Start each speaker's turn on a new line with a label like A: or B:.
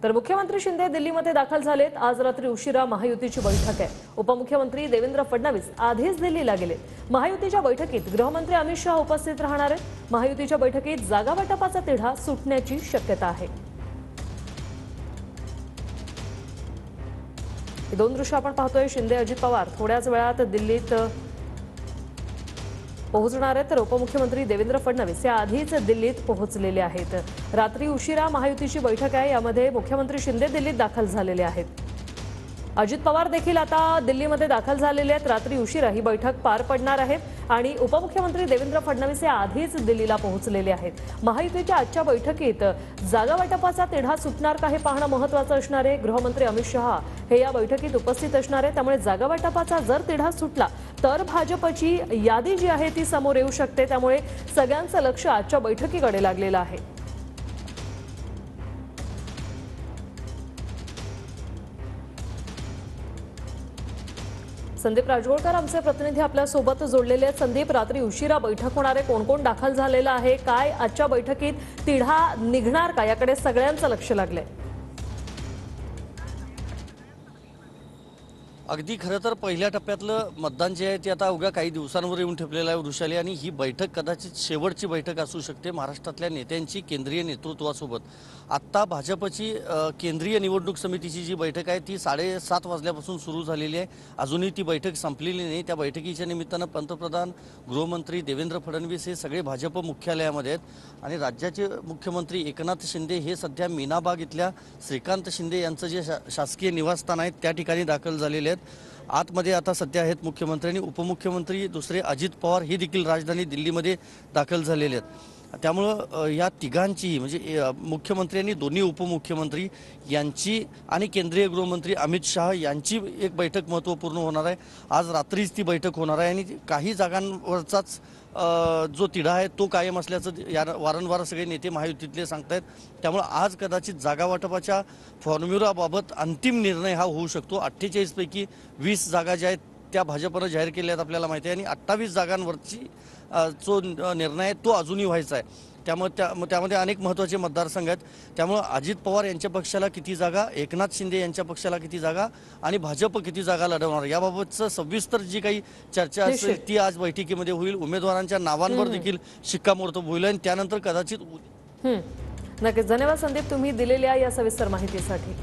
A: तर मुख्यमंत्री शिंदे दिल्लीमध्ये दाखल झालेत। आज रात्री उशिरा महायुतीची बैठक आहे। उपमुख्यमंत्री देवेंद्र फडणवीस आधीच दिल्लीला गेले। महायुतीच्या बैठकीत गृहमंत्री अमित शहा उपस्थित राहणार आहेत। महायुतीच्या बैठकीत जागा वाटपाचा तिढा सुटण्याची शक्यता आहे। ही दोन दृश्य आपण पाहतोय। शिंदे अजित पवार थोड्याच वेळात दिल्लीत पोहोचणार आहेत, तर उपमुख्यमंत्री देवेंद्र फडणवीस या आधीच दिल्लीत पोहोचलेले आहेत। रात्री उशिरा महायुतीची बैठक आहे, यामध्ये मुख्यमंत्री शिंदे दिल्लीत दाखल झालेले आहेत। अजित पवार देखील आता दिल्लीमध्ये दाखल झालेले आहेत। रात्री उशिरा ही बैठक पार पडणार आहे आणि उपमुख्यमंत्री देवेंद्र फडणवीस या आधीच दिल्लीला पोहोचलेले आहेत। महायुतीच्या आजच्या बैठकीत जागा वाटपाचा तिढा सुटणार का हे पाहणं महत्त्वाचं असणार आहे। गृहमंत्री अमित शहा हे या बैठकीत उपस्थित असणार आहेत, त्यामुळे जागा वाटपाचा जर तिढा सुटला तर भाजपची यादी जी आहे ती समोर येऊ शकते। त्यामुळे सगळ्यांचं लक्ष आजच्या बैठकीकडे लागलेलं आहे। संदीप राजगोळकर आमचे प्रतिनिधी आपल्या सोबत जोडलेले आहेत। संदीप, रात्री उशिरा बैठक होणार आहे, कोण कोण दाखल झालेलं आहे, काय आजच्या बैठकीत तिढा निघणार का, याकडे सगळ्यांचं लक्ष लागलंय।
B: अगदी खरं तर पहिल्या टप्प्यातलं मतदान जे आहे ते आता अवघ्या काही दिवसांवर येऊन ठेपलेलं आहे वृषाली, आणि ही बैठक कदाचित शेवटची बैठक असू शकते महाराष्ट्रातल्या नेत्यांची केंद्रीय नेतृत्वासोबत। आत्ता भाजपची केंद्रीय निवडणूक समितीची जी बैठक आहे ती 7:30 वाजल्यापासून सुरू झालेली आहे। अजूनही ती बैठक संपलेली नाही। त्या बैठकीच्या निमित्तानं पंतप्रधान, गृहमंत्री देवेंद्र फडणवीस हे सगळे भाजप मुख्यालयामध्ये आहेत आणि राज्याचे मुख्यमंत्री एकनाथ शिंदे हे सध्या मीनाबाग इथल्या श्रीकांत शिंदे यांचं जे शासकीय निवासस्थान आहे त्या ठिकाणी दाखल झालेले आहेत। आतमध्ये आता सध्या आहेत मुख्यमंत्री आणि उपमुख्यमंत्री दुसरे अजित पवार हे देखील राजधानी दिल्लीमध्ये दाखल झालेले आहेत। त्यामुळं या तिघांची म्हणजे मुख्यमंत्री आणि दोन्ही उपमुख्यमंत्री यांची आणि केंद्रीय गृहमंत्री अमित शहा यांची एक बैठक महत्त्वपूर्ण होणार आहे। आज रात्रीच ती बैठक होणार आहे आणि काही जागांवरचाच जो तिढा आहे तो कायम असल्याचं वारंवार सगळे नेते महायुतीतले सांगतायत। त्यामुळे आज कदाचित जागा वाटपाच्या फॉर्म्युलाबाबत अंतिम निर्णय हा होऊ शकतो। 48 पैकी 20 जागा ज्या आहेत त्या भाजपनं जाहीर केल्या आहेत आपल्याला माहिती आहे, आणि 28 जागांवरची जो निर्णय आहे तो अजूनही व्हायचा आहे। त्यामध्ये अनेक महत्त्वाचे मतदारसंघ आहेत। त्यामुळे अजित पवार यांच्या पक्षाला किती जागा, एकनाथ शिंदे यांच्या पक्षाला किती जागा आणि भाजप किती जागा लढवणार याबाबतचं सविस्तर जी काही चर्चा असेल ती आज बैठकीमध्ये होईल। उमेदवारांच्या नावांवर देखील शिक्कामोर्तब होईल आणि त्यानंतर कदाचित
A: नक्कीच। धन्यवाद संदीप, तुम्ही दिलेल्या या सविस्तर माहितीसाठी।